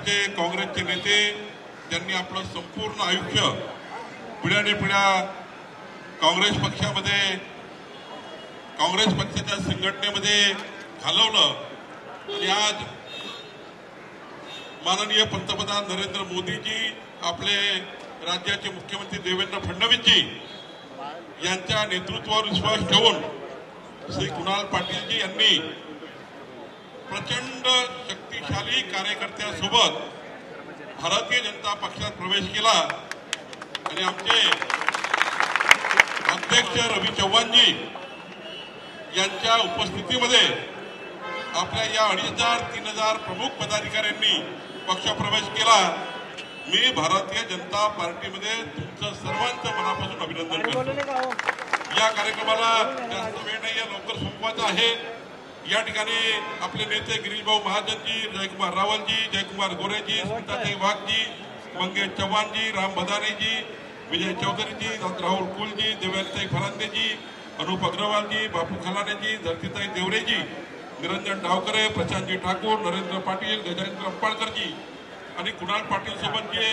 महाराष्ट्राचे काँग्रेसचे नेते ज्यांनी आपलं संपूर्ण आयुष्य पिढ्यानेपिढ्या काँग्रेस पक्षामध्ये काँग्रेस पक्षाच्या संघटनेमध्ये घालवलं आणि आज माननीय पंतप्रधान नरेंद्र मोदीजी आपले राज्याचे मुख्यमंत्री देवेंद्र फडणवीसजी यांच्या नेतृत्वावर विश्वास ठेवून श्री कुणाल पाटीलजी यांनी प्रचंड शक्तिशाली कार्यकर्त्यांसोबत भारतीय जनता पक्षात प्रवेश केला आणि आमचे अध्यक्ष रवी चव्हाणजी यांच्या उपस्थितीमध्ये आपल्या या 2500-3000 प्रमुख पदाधिकाऱ्यांनी पक्षप्रवेश केला। मी भारतीय जनता पार्टीमध्ये तुमचं सर्वांचं मनापासून अभिनंदन करतो। या कार्यक्रमाला जास्त वेळ नाही आहे, लवकर संपवायचा आहे। या ठिकाणी आपले नेते गिरीशभाऊ महाजनजी, जयकुमार रावलजी, जयकुमार गोरेजी, स्मिताताई वाघजी, मंगेश चव्हाणजी, राम बदानेजी, विजय चौधरीजी, राहुल कुलजी, देवयानीताई फरांदेजी, अनुप अग्रवालजी, बापू खलानेजी, धरतीताई देवरेजी, निरंजन डावकरे, प्रशांतजी ठाकूर, नरेंद्र पाटील, गजानंद अंपाळकरजी आणि कुणाल पाटील सोबत जे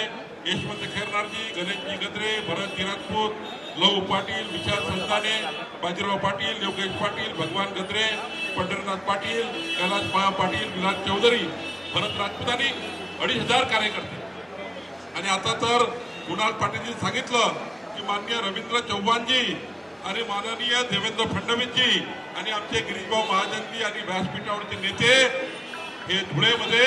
यशवंत खैरनारजी, गणेशजी गद्रे, भरत राजपूत, लहू पाटील, विशाल संताने, बाजीराव पाटील, योगेश पाटील, भगवान गद्रे, पंढरनाथ पाटील, कैलाश पाटील, विलास चौधरी, भरत राजपूतांनी 2500 कार्यकर्ते। आणि आता तर कुणाल पाटीलजी सांगितलं की माननीय रवींद्र चव्हाणजी आणि माननीय देवेंद्र फडणवीसजी आणि आमचे गिरीशभाऊ महाजनजी आणि व्यासपीठावरचे नेते हे धुळेमध्ये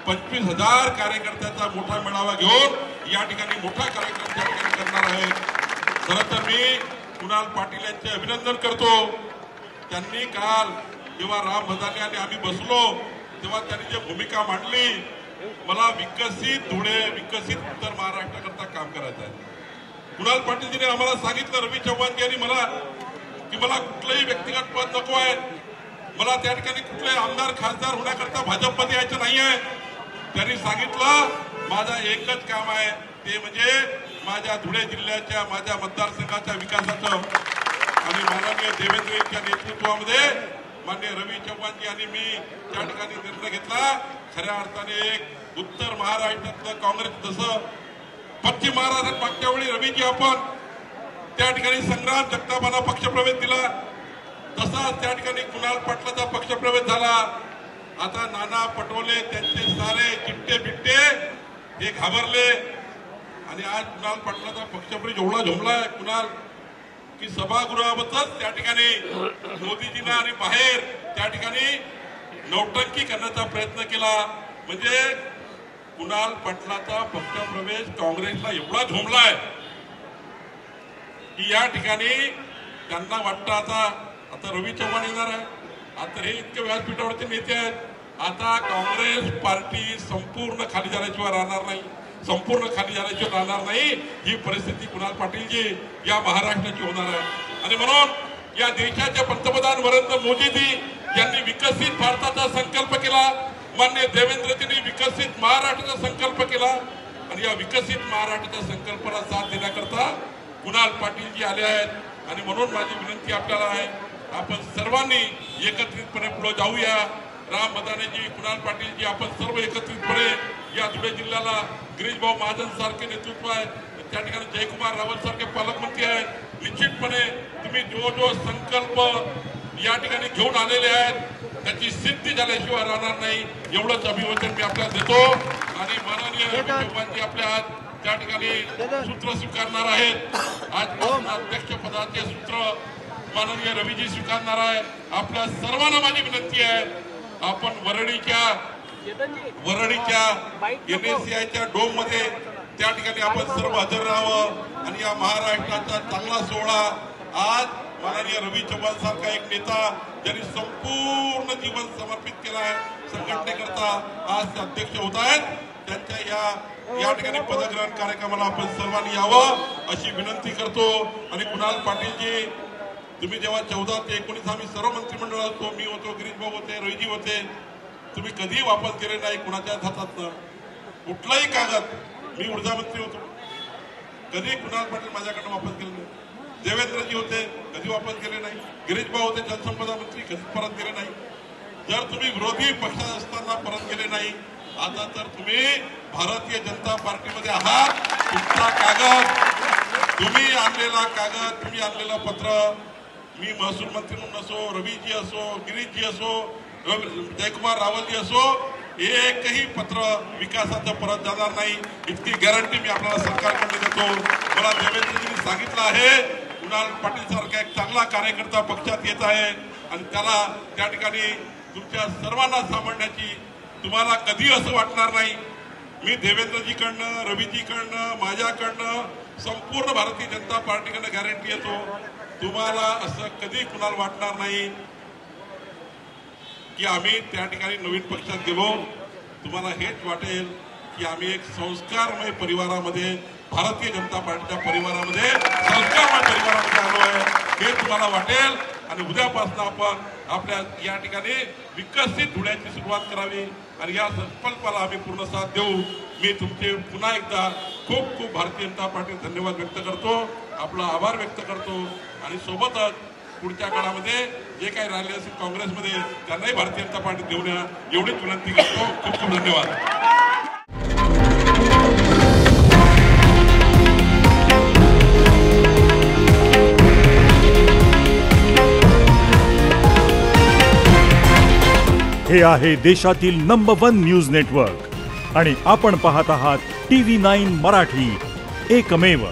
25,000 कार्यकर्त्यांचा मोठा मेळावा घेऊन या ठिकाणी मोठा कार्यक्रम करणार आहे। खरं तर मी कुणाल पाटील यांचे अभिनंदन करतो। त्यांनी काल जेव्हा राम बदाने आणि आम्ही बसलो तेव्हा त्यांनी जी भूमिका मांडली, मला विकसित धुळे, विकसित उत्तर महाराष्ट्राकरता काम करायचं आहे। कुणाल पाटीलजीने आम्हाला सांगितलं, रवी चव्हाणजी यांनी मला की मला कुठलंही व्यक्तिगत पद नको आहे, मला त्या ठिकाणी कुठले आमदार खासदार होण्याकरता भाजपमध्ये यायचं नाही आहे। त्यांनी सांगितलं माझा एकच काम आहे, ते म्हणजे माझ्या धुळे जिल्ह्याच्या माझ्या मतदारसंघाच्या विकासाचं। आणि माननीय देवेंद्र यांच्या नेतृत्वामध्ये माननीय रवी चव्हाणजी यांनी मी त्या ठिकाणी निर्णय घेतला। खऱ्या अर्थाने एक उत्तर महाराष्ट्रातलं काँग्रेस जसं पश्चिम महाराष्ट्रात मागच्या वेळी रवीजी आपण त्या ठिकाणी संग्राम जगतापांना पक्षप्रवेश दिला, तसाच त्या ठिकाणी कुणाल पाटलाचा पक्षप्रवेश झाला। आता नाना पटोले त्यांचे सारे चिट्टे बिट्टे हे घाबरले आणि आज कुणाल पाटलाचा पक्षप्रवेश एवढा झोमलाय कुणाल की सभागृहातच त्या ठिकाणी मोदीजींना आणि बाहेर त्या ठिकाणी नौटंकी करण्याचा प्रयत्न केला। म्हणजे कुणाल पाटलाचा पक्षप्रवेश काँग्रेसला एवढा झोमलाय की या ठिकाणी त्यांना वाटतं आता रवी चव्हाण येणार आहे, आता हे इतके व्यासपीठावरचे नेते आहेत, आता काँग्रेस पार्टी संपूर्ण खाली झाल्याशिवाय राहणार नाही, संपूर्ण खाली झाल्याशिवाय राहणार नाही। ही परिस्थिती कुणाल पाटीलजी या महाराष्ट्राची होणार आहे। आणि म्हणून या देशाचे पंतप्रधान नरेंद्र मोदीजी यांनी विकसित भारताचा संकल्प केला, माननीय देवेंद्रजींनी विकसित महाराष्ट्राचा संकल्प केला आणि या विकसित महाराष्ट्राच्या संकल्पाला साथ देण्याकरता कुणाल पाटीलजी आले आहेत। आणि म्हणून माझी विनंती आपल्याला आहे, आपण सर्वांनी एकत्रितपणे पुढे जाऊया। राम बदानेजी, कुणाल पाटीलजी, आपण सर्व एकत्रितपणे या धुळे जिल्ह्याला गिरीशभाऊ महाजन सारखे नेतृत्व आहे, त्या ठिकाणी जयकुमार रावल सारखे पालकमंत्री आहेत। निश्चितपणे तुम्ही जो संकल्प या ठिकाणी घेऊन आलेले आहेत त्याची सिद्धी झाल्याशिवाय राहणार नाही, एवढंच अभिवादन मी आपल्याला देतो। आणि माननीय रवी चव्हाणजी आपल्या आज त्या ठिकाणी सूत्र स्वीकारणार आहेत। आजपासून अध्यक्ष पदाचे सूत्र माननीय रवीजी स्वीकारणार आहे। आपल्या सर्वांना माझी विनंती आहे, आपण वरळीच्या NSCIच्या डोम मध्ये त्या ठिकाणी आपण सर्व हजर राहावं आणि या महाराष्ट्राचा चांगला सोहळा आज माननीय रवी चव्हाण सारखा एक नेता ज्यांनी संपूर्ण जीवन समर्पित केला आहे संघटनेकरता, आज अध्यक्ष होत आहेत, त्यांच्या या ठिकाणी पदग्रहण कार्यक्रमाला आपण सर्वांनी यावं अशी विनंती करतो। आणि कुणाल पाटीलजी, तुम्ही जेव्हा 14 ते 19 आम्ही सर्व मंत्रिमंडळ होतो, मी होतो, गिरीशभाऊ होते, रवीजी होते, तुम्ही कधी वापस केले नाही कुणाच्या हातातनं कुठलाही कागद। मी ऊर्जा मंत्री होतो, कधी कुणाल पाटील माझ्याकडनं वापस केले नाही। देवेंद्रजी होते, कधी वापस केले नाही। गिरीशभाऊ होते जलसंपदा मंत्री, कधी परत केले नाही। जर तुम्ही विरोधी पक्षात असताना परत केले नाही, आता तर तुम्ही भारतीय जनता पार्टीमध्ये आहात. तुमचा कागद, तुम्ही आणलेला कागद, तुम्ही आणलेलं पत्र, मी महसूल मंत्री म्हणून असो, रवीजी असो, गिरीशजी असो, जयकुमार रावलजी असो, एकही पत्र विकासाचं परत जाणार नाही इतकी गॅरंटी मी आपल्याला सरकारकडे देतो. मला देवेंद्रजींनी सांगितलं आहे कुणाल पाटील सारखा एक चांगला कार्यकर्ता पक्षात येत आहे आणि त्याला त्या ठिकाणी तुमच्या सर्वांना सांभाळण्याची तुम्हाला कधी असं वाटणार नाही. मी देवेंद्रजीकडनं, रवीजीकडनं, माझ्याकडनं, संपूर्ण भारतीय जनता पार्टीकडनं गॅरंटी येतो तुम्हाला असं कधी कुणाला वाटणार नाही की आम्ही त्या ठिकाणी नवीन पक्षात गेलो. तुम्हाला हेच वाटेल की आम्ही एक संस्कारमय परिवारामध्ये, भारतीय जनता पार्टीच्या परिवारामध्ये, संस्कारमय परिवारामध्ये आलो आहे हे तुम्हाला वाटेल. आणि उद्यापासून आपण आपल्या या ठिकाणी विकसित होण्याची सुरुवात करावी आणि या संकल्पाला आम्ही पूर्ण साथ देऊ. मी तुमचे पुन्हा एकदा खूप खूप भारतीय जनता पार्टी धन्यवाद व्यक्त करतो, आपला आभार व्यक्त करतो आणि सोबतच पुढच्या काळामध्ये जे काही राहिले असेल काँग्रेसमध्ये त्यांनाही भारतीय जनता पार्टी देऊ नये एवढीच विनंती करतो. खूप खूप धन्यवाद. हे आहे देशातील नंबर 1 न्यूज नेटवर्क आणि आपण पाहत आहात TV9 मराठी, एकमेव.